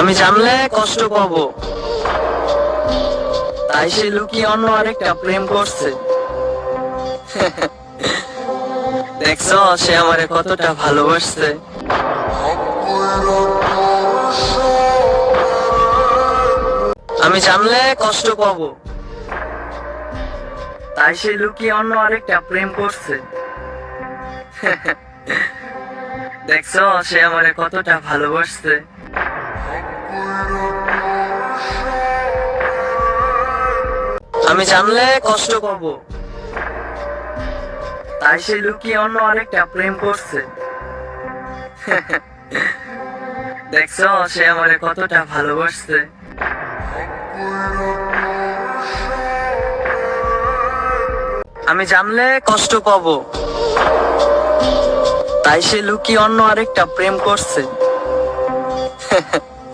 আমি জানলে কষ্ট পাবো, তাই সে লুকিয়ে অন্য আরেকটা প্রেম করছে। দেখছো সে আমারে কতটা ভালোবাসছে। আমি জানলে কষ্ট পাবো, তাই সে লুকিয়ে অন্য আরেকটা প্রেম করছে। দেখছো সে আমারে কতটা ভালোবাসছে। আমি জানলে কষ্ট পাবো, তাই সে লুকিয়ে অন্য আরেকটা প্রেম করছে। দেখছো সে আমারে কতটা ভালোবাসছে। আমি জানলে কষ্ট পাবো, তাই সে লুকিয়ে অন্য আরেকটা প্রেম করছে।